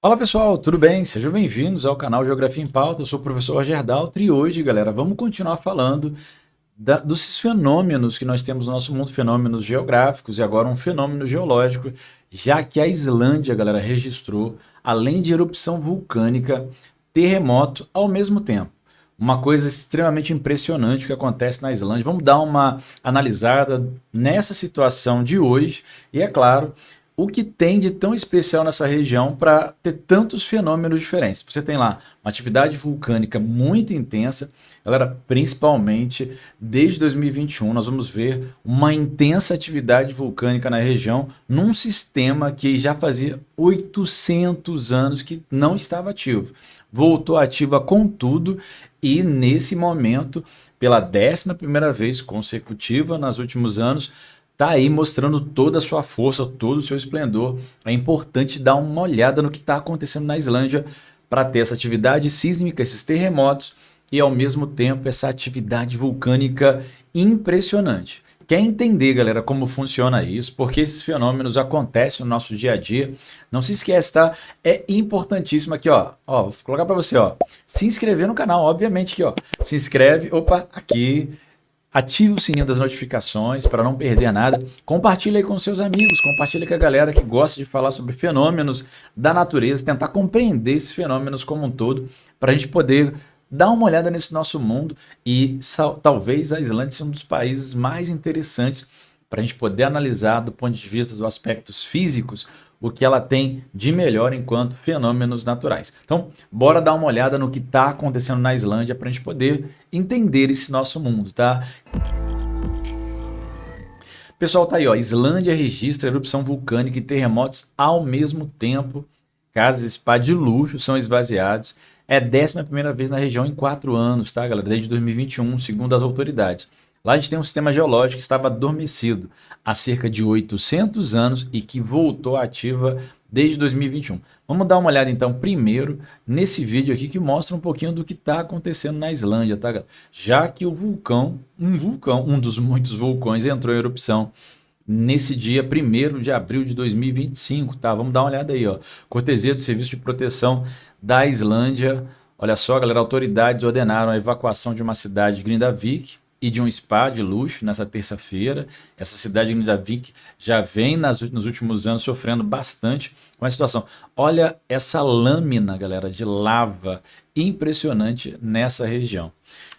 Fala pessoal, tudo bem? Sejam bem-vindos ao canal Geografia em Pauta. Eu sou o professor Roger Daltri e hoje, galera, vamos continuar falando dos fenômenos que nós temos no nosso mundo, fenômenos geográficos e agora um fenômeno geológico, já que a Islândia, galera, registrou, além de erupção vulcânica, terremoto ao mesmo tempo. Uma coisa extremamente impressionante que acontece na Islândia. Vamos dar uma analisada nessa situação de hoje e, é claro, o que tem de tão especial nessa região para ter tantos fenômenos diferentes. Você tem lá uma atividade vulcânica muito intensa, galera, principalmente desde 2021 nós vamos ver uma intensa atividade vulcânica na região num sistema que já fazia 800 anos que não estava ativo. Voltou ativa com tudo e nesse momento, pela 11ª vez consecutiva nos últimos anos, tá aí mostrando toda a sua força, todo o seu esplendor. É importante dar uma olhada no que está acontecendo na Islândia para ter essa atividade sísmica, esses terremotos e ao mesmo tempo essa atividade vulcânica impressionante. Quer entender, galera, como funciona isso? Porque esses fenômenos acontecem no nosso dia a dia. Não se esquece, tá? É importantíssimo aqui, ó. Vou colocar para você, ó. Se inscrever no canal, obviamente aqui, ó. Se inscreve, opa, aqui. Ative o sininho das notificações para não perder nada. Compartilhe aí com seus amigos, compartilhe com a galera que gosta de falar sobre fenômenos da natureza, tentar compreender esses fenômenos como um todo, para a gente poder dar uma olhada nesse nosso mundo e talvez a Islândia seja um dos países mais interessantes para a gente poder analisar do ponto de vista dos aspectos físicos o que ela tem de melhor enquanto fenômenos naturais. Então, bora dar uma olhada no que está acontecendo na Islândia para a gente poder entender esse nosso mundo, tá? Pessoal, tá aí, ó. Islândia registra erupção vulcânica e terremotos ao mesmo tempo. Casas e spa de luxo são esvaziados. É a 11ª vez na região em 4 anos, tá, galera? Desde 2021, segundo as autoridades. Lá a gente tem um sistema geológico que estava adormecido há cerca de 800 anos e que voltou ativa desde 2021. Vamos dar uma olhada então primeiro nesse vídeo aqui que mostra um pouquinho do que está acontecendo na Islândia, tá, galera? Já que o vulcão, um dos muitos vulcões, entrou em erupção nesse dia 1º de abril de 2025, tá? Vamos dar uma olhada aí, ó. Cortesia do Serviço de Proteção da Islândia. Olha só, galera, autoridades ordenaram a evacuação de uma cidade de Grindavik e de um spa de luxo nessa terça-feira. Essa cidade de Grindavik já vem nos últimos anos sofrendo bastante com a situação. Olha essa lâmina, galera, de lava impressionante nessa região.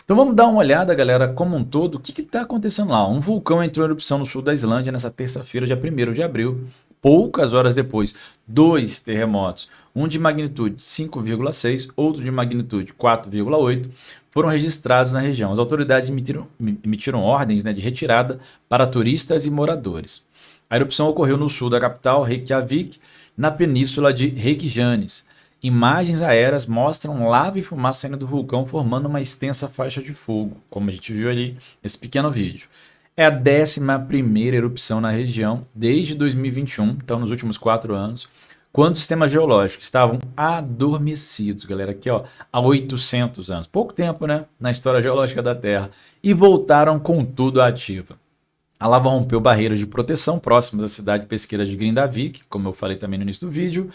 Então vamos dar uma olhada, galera, como um todo, o que está acontecendo lá. Um vulcão entrou em erupção no sul da Islândia nessa terça-feira, dia 1º de abril. Poucas horas depois, 2 terremotos, um de magnitude 5,6, outro de magnitude 4,8, foram registrados na região. As autoridades emitiram ordens, de retirada para turistas e moradores. A erupção ocorreu no sul da capital, Reykjavik, na península de Reykjanes. Imagens aéreas mostram lava e fumaça saindo do vulcão, formando uma extensa faixa de fogo, como a gente viu ali nesse pequeno vídeo. É a 11ª erupção na região desde 2021, então nos últimos 4 anos, quando os sistemas geológicos estavam adormecidos, galera, aqui ó, há 800 anos. Pouco tempo, né, na história geológica da Terra. E voltaram com tudo à ativa. A lava rompeu barreiras de proteção próximas à cidade pesqueira de Grindavik, como eu falei também no início do vídeo,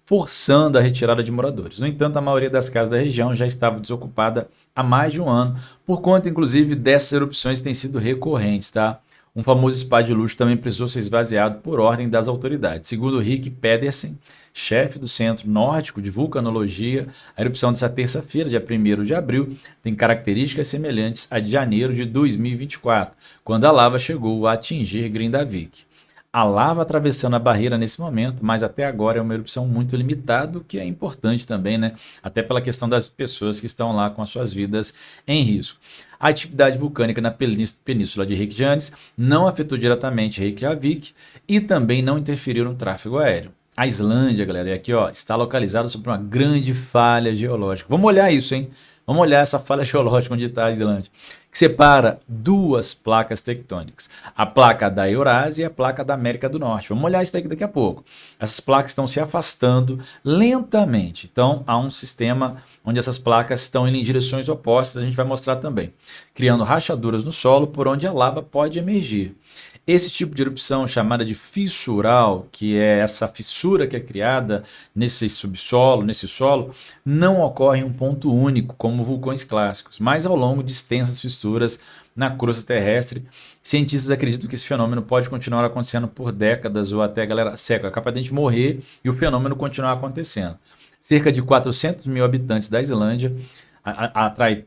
forçando a retirada de moradores. No entanto, a maioria das casas da região já estava desocupada há mais de um ano, por conta, inclusive, dessas erupções têm sido recorrentes, tá? Um famoso spa de luxo também precisou ser esvaziado por ordem das autoridades. Segundo Rick Pedersen, chefe do Centro Nórdico de Vulcanologia, a erupção dessa terça-feira, dia 1º de abril, tem características semelhantes à de janeiro de 2024, quando a lava chegou a atingir Grindavik. A lava atravessando a barreira nesse momento, mas até agora é uma erupção muito limitada, o que é importante também, né? Até pela questão das pessoas que estão lá com as suas vidas em risco. A atividade vulcânica na península de Reykjanes não afetou diretamente Reykjavik e também não interferiu no tráfego aéreo. A Islândia, galera, e aqui ó, está localizada sobre uma grande falha geológica. Vamos olhar isso, hein? Vamos olhar essa falha geológica onde está a Islândia, que separa 2 placas tectônicas, a placa da Eurásia e a placa da América do Norte. Vamos olhar isso daqui a pouco. Essas placas estão se afastando lentamente, então há um sistema onde essas placas estão indo em direções opostas, a gente vai mostrar também, criando rachaduras no solo por onde a lava pode emergir. Esse tipo de erupção chamada de fissural, que é essa fissura que é criada nesse subsolo, nesse solo, não ocorre em um ponto único, como vulcões clássicos, mas ao longo de extensas fissuras na crosta terrestre. Cientistas acreditam que esse fenômeno pode continuar acontecendo por décadas ou até, galera, séculos, é capaz de a gente morrer e o fenômeno continuar acontecendo. Cerca de 400 mil habitantes da Islândia atrai,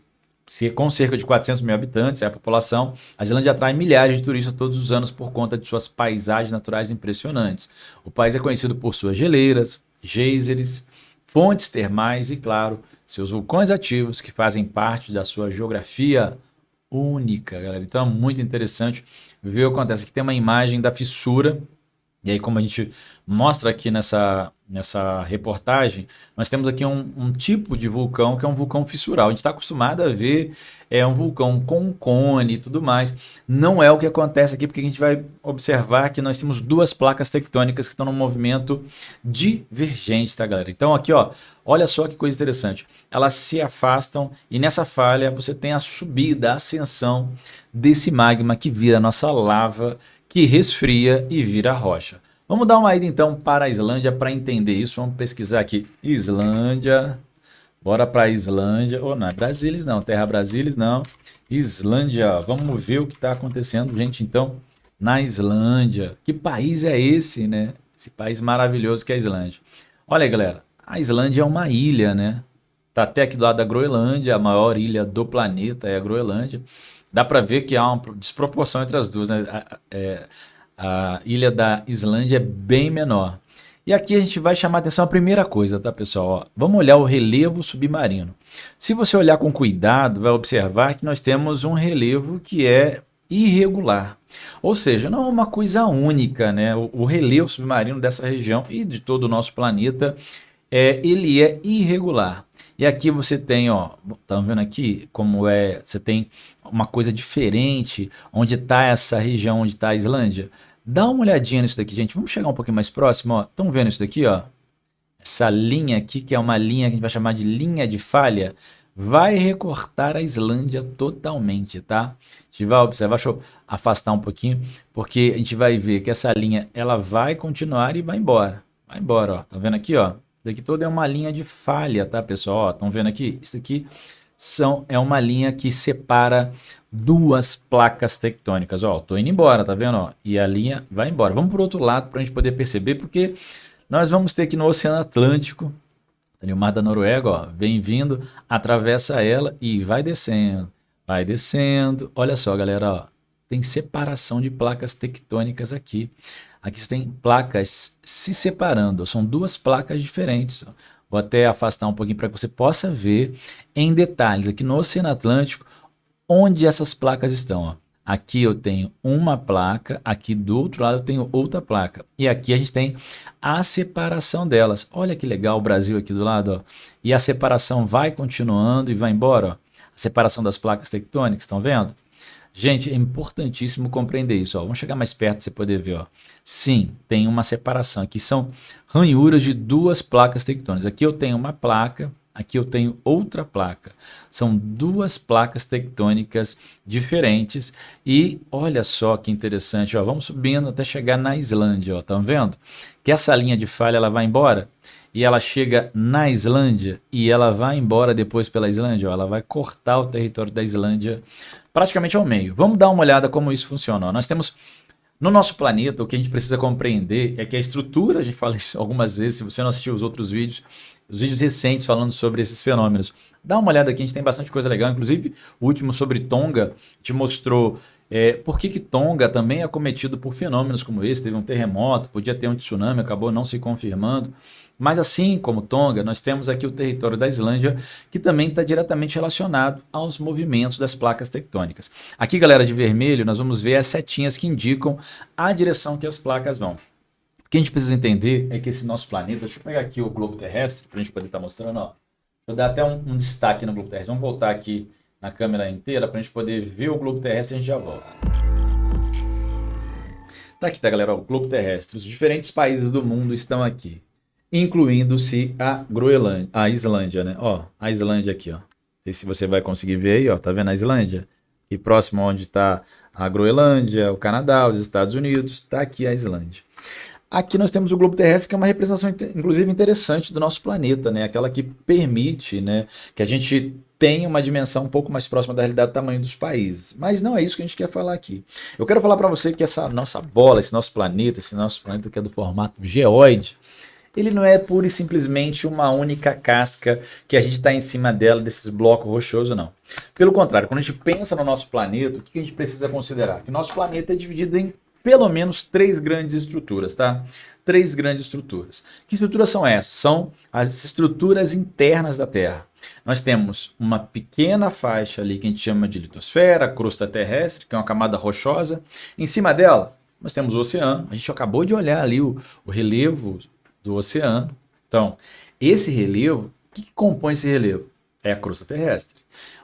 com cerca de 400 mil habitantes, é a população, a Islândia atrai milhares de turistas todos os anos por conta de suas paisagens naturais impressionantes. O país é conhecido por suas geleiras, geysers, fontes termais e, claro, seus vulcões ativos que fazem parte da sua geografia única, galera. Então é muito interessante ver o que acontece. Aqui tem uma imagem da fissura. E aí, como a gente mostra aqui nessa reportagem, nós temos aqui um tipo de vulcão que é um vulcão fissural. A gente está acostumado a ver um vulcão com cone e tudo mais. Não é o que acontece aqui, porque a gente vai observar que nós temos duas placas tectônicas que estão num movimento divergente, tá, galera? Então aqui, ó, olha só que coisa interessante. Elas se afastam e nessa falha você tem a subida, a ascensão desse magma que vira a nossa lava, que resfria e vira rocha. Vamos dar uma ida então para a Islândia para entender isso. Vamos pesquisar aqui. Islândia. Bora para a Islândia. Oh, não é Brasília não. Terra Brasília não. Islândia. Vamos ver o que está acontecendo, gente, então, na Islândia. Que país é esse, né? Esse país maravilhoso que é a Islândia. Olha aí, galera. A Islândia é uma ilha, né? Tá até aqui do lado da Groenlândia. A maior ilha do planeta é a Groenlândia. Dá para ver que há uma desproporção entre as duas, né? A ilha da Islândia é bem menor. E aqui a gente vai chamar a atenção a primeira coisa, tá, pessoal? Ó, vamos olhar o relevo submarino. Se você olhar com cuidado, vai observar que nós temos um relevo que é irregular. Ou seja, não é uma coisa única, né? O relevo submarino dessa região e de todo o nosso planeta, ele é irregular. E aqui você tem, ó, tá vendo aqui como é, você tem uma coisa diferente, onde está essa região, onde está a Islândia. Dá uma olhadinha nisso daqui, gente. Vamos chegar um pouquinho mais próximo, ó. Estão vendo isso daqui, ó? Essa linha aqui, que é uma linha que a gente vai chamar de linha de falha, vai recortar a Islândia totalmente, tá? A gente vai observar, deixa eu afastar um pouquinho, porque a gente vai ver que essa linha, ela vai continuar e vai embora. Vai embora, ó. Tá vendo aqui, ó? Daqui toda é uma linha de falha, tá, pessoal? Estão vendo aqui? Isso aqui é uma linha que separa duas placas tectônicas. Ó, tô indo embora, tá vendo? Ó, e a linha vai embora. Vamos para o outro lado para a gente poder perceber, porque nós vamos ter aqui no Oceano Atlântico, ali o Mar da Noruega, ó, bem-vindo, atravessa ela e vai descendo. Vai descendo. Olha só, galera, ó, tem separação de placas tectônicas aqui. Aqui você tem placas se separando, são duas placas diferentes. Ó. Vou até afastar um pouquinho para que você possa ver em detalhes aqui no Oceano Atlântico onde essas placas estão. Ó. Aqui eu tenho uma placa, aqui do outro lado eu tenho outra placa. E aqui a gente tem a separação delas. Olha que legal o Brasil aqui do lado. Ó. E a separação vai continuando e vai embora. Ó. A separação das placas tectônicas, estão vendo? Gente, é importantíssimo compreender isso. Ó. Vamos chegar mais perto para você poder ver. Ó. Sim, tem uma separação. Aqui são ranhuras de duas placas tectônicas. Aqui eu tenho uma placa, aqui eu tenho outra placa. São duas placas tectônicas diferentes. E olha só que interessante. Ó. Vamos subindo até chegar na Islândia. Estão vendo? Que essa linha de falha ela vai embora. E ela chega na Islândia e ela vai embora depois pela Islândia. Ó. Ela vai cortar o território da Islândia praticamente ao meio. Vamos dar uma olhada como isso funciona. Ó. Nós temos no nosso planeta, o que a gente precisa compreender é que a estrutura, a gente fala isso algumas vezes, se você não assistiu os outros vídeos, os vídeos recentes falando sobre esses fenômenos, dá uma olhada aqui, a gente tem bastante coisa legal, inclusive o último sobre Tonga te mostrou por que Tonga também é acometido por fenômenos como esse, teve um terremoto, podia ter um tsunami, acabou não se confirmando. Mas assim como Tonga, nós temos aqui o território da Islândia, que também está diretamente relacionado aos movimentos das placas tectônicas. Aqui, galera, de vermelho, nós vamos ver as setinhas que indicam a direção que as placas vão. O que a gente precisa entender é que esse nosso planeta, deixa eu pegar aqui o globo terrestre, para a gente poder estar mostrando, ó. Deixa eu dar até um destaque no globo terrestre. Vamos voltar aqui na câmera inteira para a gente poder ver o globo terrestre e a gente já volta. Tá aqui, tá, galera, ó, o globo terrestre. Os diferentes países do mundo estão aqui, incluindo-se a Groenlândia, a Islândia, né? Ó, a Islândia aqui, ó. Não sei se você vai conseguir ver aí, ó. Tá vendo a Islândia? E próximo onde está A Groenlândia, o Canadá, os Estados Unidos, está aqui a Islândia. Aqui nós temos o globo terrestre, que é uma representação, inclusive, interessante do nosso planeta, né? Aquela que permite, né, que a gente tenha uma dimensão um pouco mais próxima da realidade do tamanho dos países. Mas não é isso que a gente quer falar aqui. Eu quero falar para você que essa nossa bola, esse nosso planeta que é do formato geóide, ele não é pura e simplesmente uma única casca que a gente está em cima dela, desses blocos rochosos, não. Pelo contrário, quando a gente pensa no nosso planeta, o que a gente precisa considerar? Que o nosso planeta é dividido em pelo menos 3 grandes estruturas, tá? 3 grandes estruturas. Que estruturas são essas? São as estruturas internas da Terra. Nós temos uma pequena faixa ali que a gente chama de litosfera, crosta terrestre, que é uma camada rochosa. Em cima dela, nós temos o oceano. A gente acabou de olhar ali o relevo do oceano. Então, esse relevo, o que compõe esse relevo? É a crosta terrestre.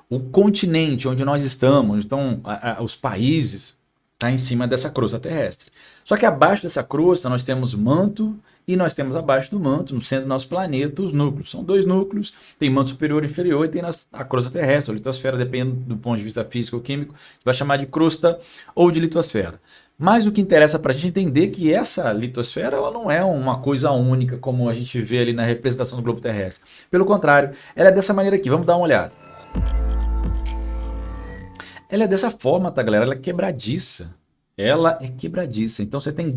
O continente onde nós estamos, onde estão os países, está em cima dessa crosta terrestre. Só que abaixo dessa crosta nós temos manto e nós temos abaixo do manto, no centro do nosso planeta, os núcleos. São 2 núcleos, tem manto superior e inferior e tem a crosta terrestre, a litosfera, dependendo do ponto de vista físico ou químico, vai chamar de crosta ou de litosfera. Mas o que interessa para a gente entender que essa litosfera ela não é uma coisa única como a gente vê ali na representação do globo terrestre. Pelo contrário, ela é dessa maneira aqui. Vamos dar uma olhada. Ela é dessa forma, tá, galera? Ela é quebradiça. Ela é quebradiça. Então você tem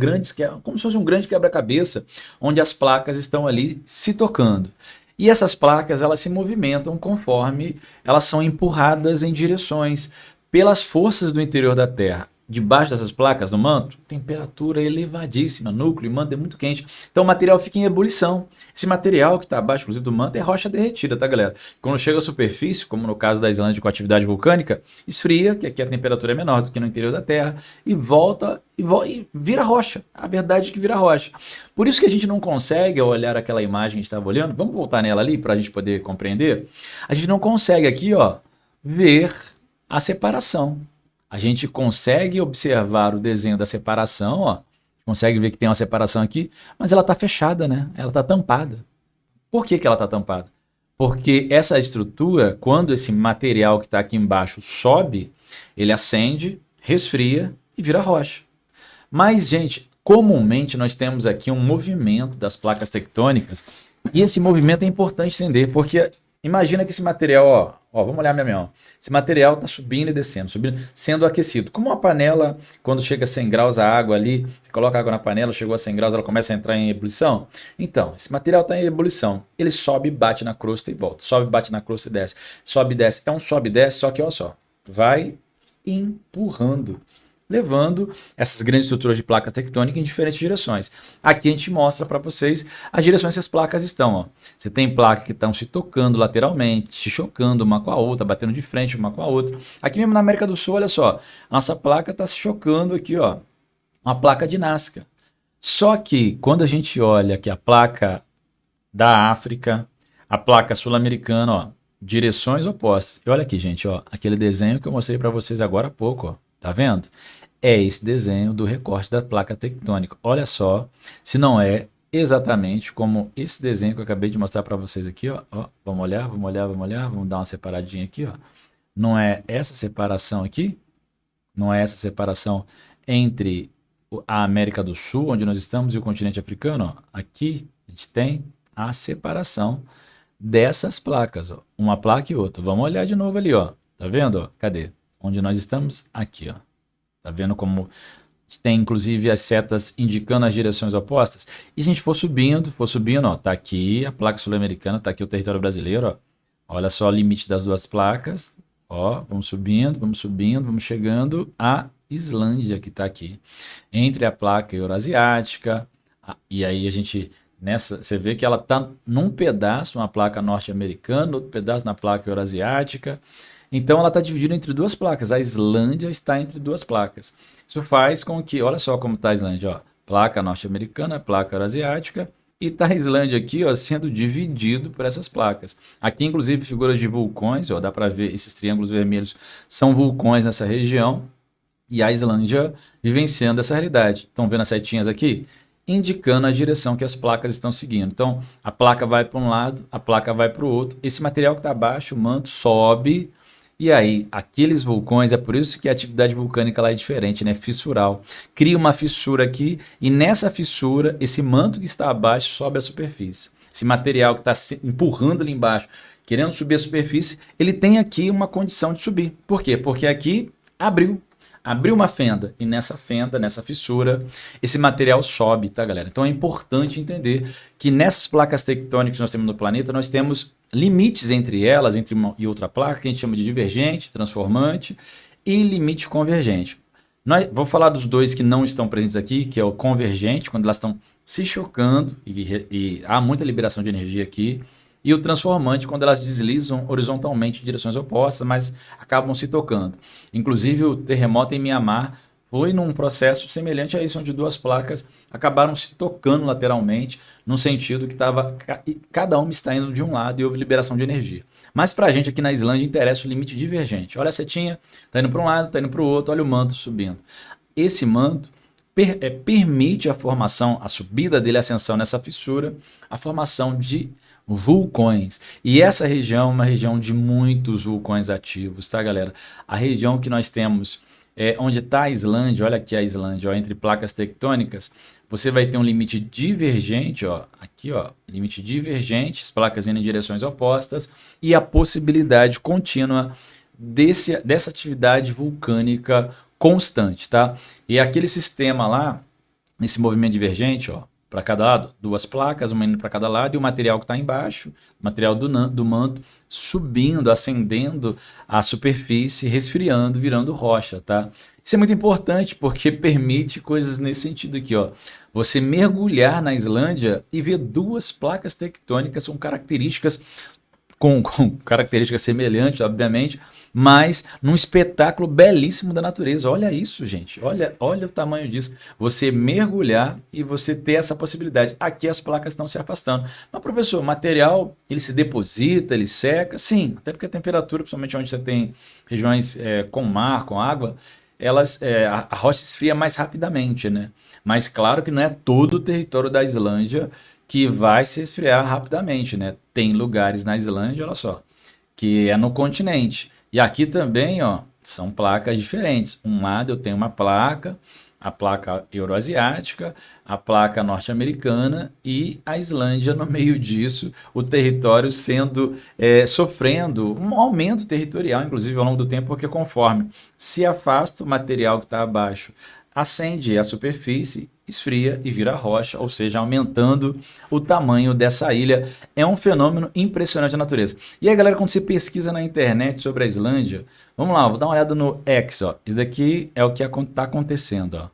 como se fosse um grande quebra-cabeça, onde as placas estão ali se tocando. E essas placas, elas se movimentam conforme elas são empurradas em direções pelas forças do interior da Terra. Debaixo dessas placas no manto, temperatura elevadíssima, núcleo e manto é muito quente. Então o material fica em ebulição. Esse material que está abaixo, inclusive, do manto é rocha derretida, tá, galera? Quando chega à superfície, como no caso da Islândia com atividade vulcânica, esfria, que aqui a temperatura é menor do que no interior da Terra, e volta e vira rocha. A verdade é que vira rocha. Por isso que a gente não consegue, ao olhar aquela imagem que a gente estava olhando, vamos voltar nela ali para a gente poder compreender? A gente não consegue aqui, ó, ver a separação. A gente consegue observar o desenho da separação, ó, consegue ver que tem uma separação aqui, mas ela está fechada, né? Ela está tampada. Por que ela está tampada? Porque essa estrutura, quando esse material que está aqui embaixo sobe, ele acende, resfria e vira rocha. Mas, gente, comumente nós temos aqui um movimento das placas tectônicas e esse movimento é importante entender, porque imagina que esse material, ó, vamos olhar minha mão. Esse material está subindo e descendo, subindo, sendo aquecido. Como uma panela, quando chega a 100 graus a água ali, você coloca a água na panela, chegou a 100 graus, ela começa a entrar em ebulição. Então, esse material está em ebulição. Ele sobe, bate na crosta e volta. Sobe, bate na crosta e desce. Sobe e desce. É um sobe e desce, só que olha só, vai empurrando, levando essas grandes estruturas de placas tectônicas em diferentes direções. Aqui a gente mostra para vocês as direções que as placas estão. Ó. Você tem placas que estão se tocando lateralmente, se chocando uma com a outra, batendo de frente uma com a outra. Aqui mesmo na América do Sul, olha só, a nossa placa está se chocando aqui, ó, uma placa de Nazca. Só que quando a gente olha aqui a placa da África, a placa sul-americana, ó, direções opostas. E olha aqui, gente, ó, aquele desenho que eu mostrei para vocês agora há pouco, ó. Tá vendo? É esse desenho do recorte da placa tectônica. Olha só, se não é exatamente como esse desenho que eu acabei de mostrar para vocês aqui, ó. Ó, vamos olhar, vamos olhar, vamos olhar, vamos dar uma separadinha aqui, ó. Não é essa separação aqui? Não é essa separação entre a América do Sul, onde nós estamos, e o continente africano, ó. Aqui a gente tem a separação dessas placas, ó. Uma placa e outra. Vamos olhar de novo ali, ó. Tá vendo? Ó? Cadê? Onde nós estamos? Aqui, ó. Tá vendo como tem inclusive as setas indicando as direções opostas? E se a gente for subindo, ó, tá aqui a placa sul-americana, tá aqui o território brasileiro, ó. Olha só o limite das duas placas, ó, vamos subindo, vamos chegando à Islândia, que tá aqui. Entre a placa eurasiática, e aí a gente, você vê que ela tá num pedaço, uma placa norte-americana, outro pedaço na placa eurasiática. Então ela está dividida entre 2 placas. A Islândia está entre 2 placas. Isso faz com que, olha só como está a Islândia, ó, placa norte-americana, placa eurasiática, e está a Islândia aqui, ó, sendo dividido por essas placas. Aqui, inclusive, figuras de vulcões, ó, dá para ver esses triângulos vermelhos, são vulcões nessa região, e a Islândia vivenciando essa realidade. Estão vendo as setinhas aqui? Indicando a direção que as placas estão seguindo. Então, a placa vai para um lado, a placa vai para o outro. Esse material que está abaixo, o manto, sobe E aí, aqueles vulcões, é por isso que a atividade vulcânica lá é diferente, né? Fissural. Cria uma fissura aqui e nessa fissura, esse manto que está abaixo sobe à superfície. Esse material que está se empurrando ali embaixo, querendo subir a superfície, ele tem aqui uma condição de subir. Por quê? Porque aqui abriu uma fenda e nessa fenda, nessa fissura, esse material sobe, tá, galera? Então é importante entender que nessas placas tectônicas que nós temos no planeta, nós temos limites entre elas, entre uma e outra placa, que a gente chama de divergente, transformante e limite convergente. Vou falar dos dois que não estão presentes aqui, que é o convergente, quando elas estão se chocando e há muita liberação de energia aqui, e o transformante, quando elas deslizam horizontalmente em direções opostas, mas acabam se tocando. Inclusive, o terremoto em Mianmar foi num processo semelhante a isso, onde duas placas acabaram se tocando lateralmente, no sentido que estava cada uma está indo de um lado e houve liberação de energia. Mas para a gente aqui na Islândia interessa o limite divergente. Olha a setinha, está indo para um lado, está indo para o outro, olha o manto subindo. Esse manto permite a formação, a subida dele, a ascensão nessa fissura, a formação de vulcões. E essa região é uma região de muitos vulcões ativos, tá, galera? A região que nós temos onde está a Islândia, olha aqui a Islândia, ó, entre placas tectônicas, você vai ter um limite divergente, ó, aqui, ó, limite divergente, as placas indo em direções opostas, e a possibilidade contínua dessa atividade vulcânica constante, tá? E aquele sistema lá, esse movimento divergente, ó, para cada lado, duas placas, uma indo para cada lado, e o material que está embaixo, o material do manto, subindo, ascendendo a superfície, resfriando, virando rocha, tá? Isso é muito importante porque permite coisas nesse sentido aqui, ó. Você mergulhar na Islândia e ver duas placas tectônicas com características semelhantes, obviamente, mas num espetáculo belíssimo da natureza. Olha isso, gente. Olha o tamanho disso. Você mergulhar e você ter essa possibilidade. Aqui as placas estão se afastando. Mas, professor, o material, ele se deposita, ele seca? Sim, até porque a temperatura, principalmente onde você tem regiões com mar, com água, a rocha esfria mais rapidamente, né? Mas claro que não é todo o território da Islândia que vai se esfriar rapidamente, né? Tem lugares na Islândia, olha só, que é no continente. E aqui também, ó, são placas diferentes. Um lado eu tenho uma placa, a placa euroasiática, a placa norte-americana e a Islândia no meio disso, o território sofrendo um aumento territorial, inclusive ao longo do tempo, porque conforme se afasta o material que está abaixo, acende a superfície, esfria e vira rocha, ou seja, aumentando o tamanho dessa ilha. É um fenômeno impressionante da natureza. E aí, galera, quando você pesquisa na internet sobre a Islândia, vamos lá, vou dar uma olhada no X, ó. Isso daqui é o que está acontecendo, ó.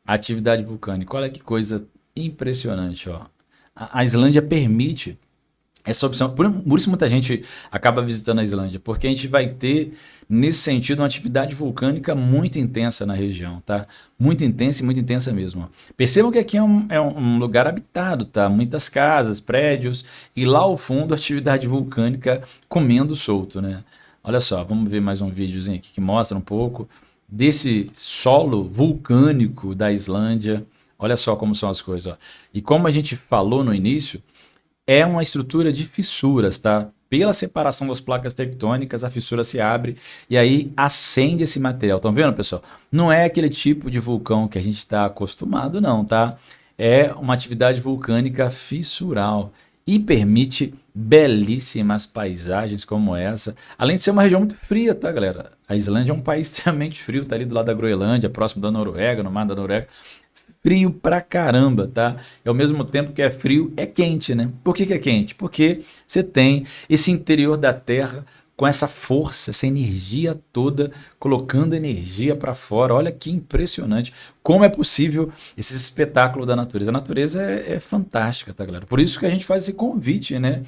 A atividade vulcânica. Olha que coisa impressionante, ó. A Islândia permite essa opção. Por isso muita gente acaba visitando a Islândia, porque a gente vai ter, nesse sentido, uma atividade vulcânica muito intensa na região, tá? Muito intensa e muito intensa mesmo. Percebam que aqui é um lugar habitado, tá? Muitas casas, prédios, e lá ao fundo, atividade vulcânica comendo solto, né? Olha só, vamos ver mais um videozinho aqui que mostra um pouco desse solo vulcânico da Islândia. Olha só como são as coisas, ó. E como a gente falou no início, é uma estrutura de fissuras, tá? Pela separação das placas tectônicas, a fissura se abre e aí acende esse material. Estão vendo, pessoal? Não é aquele tipo de vulcão que a gente está acostumado, não, tá? É uma atividade vulcânica fissural e permite belíssimas paisagens como essa. Além de ser uma região muito fria, tá, galera? A Islândia é um país extremamente frio, tá ali do lado da Groenlândia, próximo da Noruega, no mar da Noruega. Frio pra caramba, tá? E ao mesmo tempo que é frio, é quente, né? Por que é quente? Porque você tem esse interior da Terra com essa força, essa energia toda, colocando energia para fora. Olha que impressionante. Como é possível esse espetáculo da natureza. A natureza é fantástica, tá, galera? Por isso que a gente faz esse convite, né?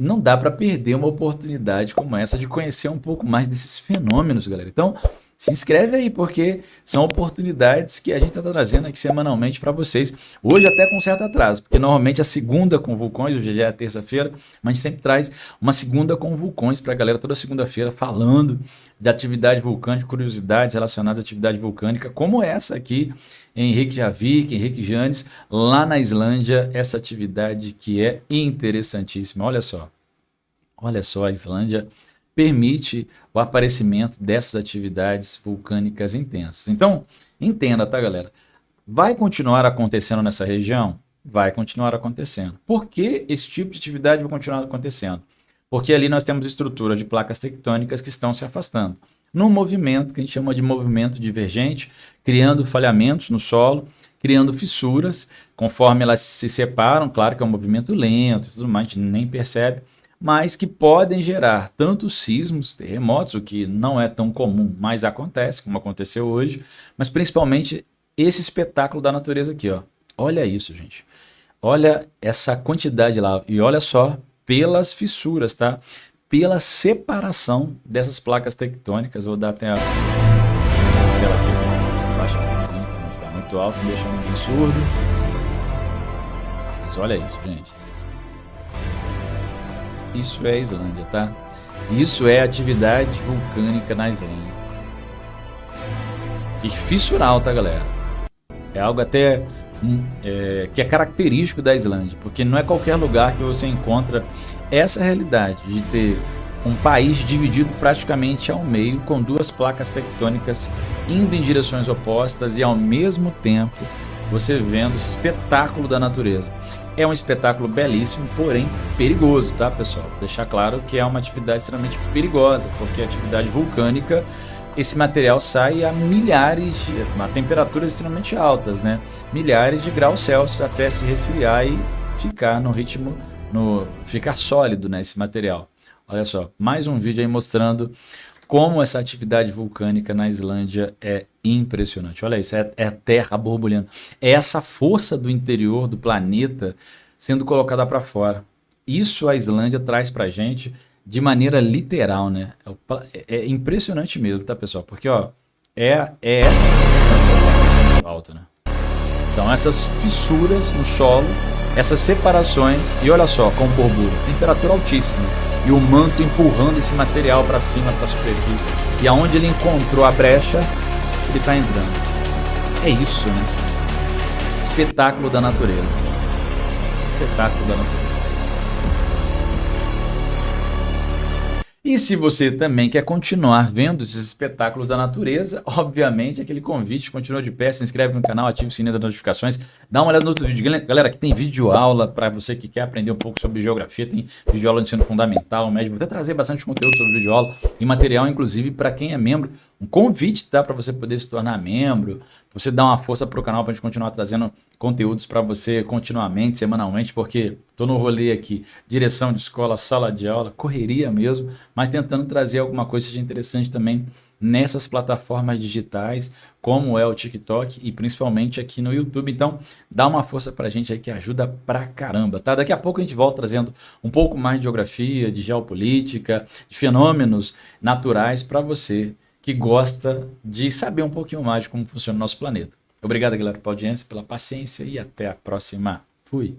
Não dá para perder uma oportunidade como essa de conhecer um pouco mais desses fenômenos, galera. Então, se inscreve aí, porque são oportunidades que a gente está trazendo aqui semanalmente para vocês. Hoje até com certo atraso, porque normalmente a segunda com vulcões, hoje já é a terça-feira, mas a gente sempre traz uma segunda com vulcões para a galera toda segunda-feira falando de atividade vulcânica, curiosidades relacionadas à atividade vulcânica, como essa aqui em Reykjavik, em Reykjanes, lá na Islândia, essa atividade que é interessantíssima. Olha só a Islândia permite o aparecimento dessas atividades vulcânicas intensas. Então, entenda, tá, galera? Vai continuar acontecendo nessa região? Vai continuar acontecendo. Por que esse tipo de atividade vai continuar acontecendo? Porque ali nós temos estrutura de placas tectônicas que estão se afastando. Num movimento que a gente chama de movimento divergente, criando falhamentos no solo, criando fissuras, conforme elas se separam, claro que é um movimento lento e tudo mais, a gente nem percebe, mas que podem gerar tanto sismos, terremotos, o que não é tão comum, mas acontece, como aconteceu hoje, mas principalmente esse espetáculo da natureza aqui, ó. Olha isso, gente. Olha essa quantidade lá e olha só pelas fissuras, tá? Pela separação dessas placas tectônicas. Vou dar até a tela aqui, baixar um pouquinho para não ficar muito alto, não deixar ninguém surdo. Mas olha isso, gente. Isso é a Islândia, tá? Isso é atividade vulcânica na Islândia. E fissural, tá, galera? É algo até que é característico da Islândia, porque não é qualquer lugar que você encontra essa realidade de ter um país dividido praticamente ao meio, com duas placas tectônicas indo em direções opostas e ao mesmo tempo você vendo esse espetáculo da natureza. É um espetáculo belíssimo, porém perigoso, tá, pessoal? Deixar claro que é uma atividade extremamente perigosa, porque a atividade vulcânica, esse material sai a milhares, a temperaturas extremamente altas, né? Milhares de graus Celsius até se resfriar e ficar no ritmo, ficar sólido, né, esse material. Olha só, mais um vídeo aí mostrando como essa atividade vulcânica na Islândia é impressionante. Olha isso, é a Terra borbulhando. É essa força do interior do planeta sendo colocada para fora. Isso a Islândia traz para a gente de maneira literal, né? É impressionante mesmo, tá, pessoal? Porque, ó, é essa alta, né? São essas fissuras no solo, essas separações, e olha só, com borbulha, temperatura altíssima, e o manto empurrando esse material para cima, para a superfície, e aonde ele encontrou a brecha, ele está entrando. É isso, né? Espetáculo da natureza. Espetáculo da natureza. E se você também quer continuar vendo esses espetáculos da natureza, obviamente aquele convite continua de pé, se inscreve no canal, ativa o sininho das notificações, dá uma olhada no outro vídeo. Galera, aqui tem vídeo aula para você que quer aprender um pouco sobre geografia, tem vídeo aula de ensino fundamental, médio, vou até trazer bastante conteúdo sobre vídeo aula e material, inclusive para quem é membro, um convite, tá, para você poder se tornar membro, você dá uma força para o canal para a gente continuar trazendo conteúdos para você continuamente, semanalmente, porque estou no rolê aqui, direção de escola, sala de aula, correria mesmo, mas tentando trazer alguma coisa que seja interessante também nessas plataformas digitais, como é o TikTok e principalmente aqui no YouTube. Então, dá uma força para a gente aí que ajuda pra caramba, tá? Daqui a pouco a gente volta trazendo um pouco mais de geografia, de geopolítica, de fenômenos naturais para você que gosta de saber um pouquinho mais de como funciona o nosso planeta. Obrigado, galera, pela audiência, pela paciência e até a próxima. Fui!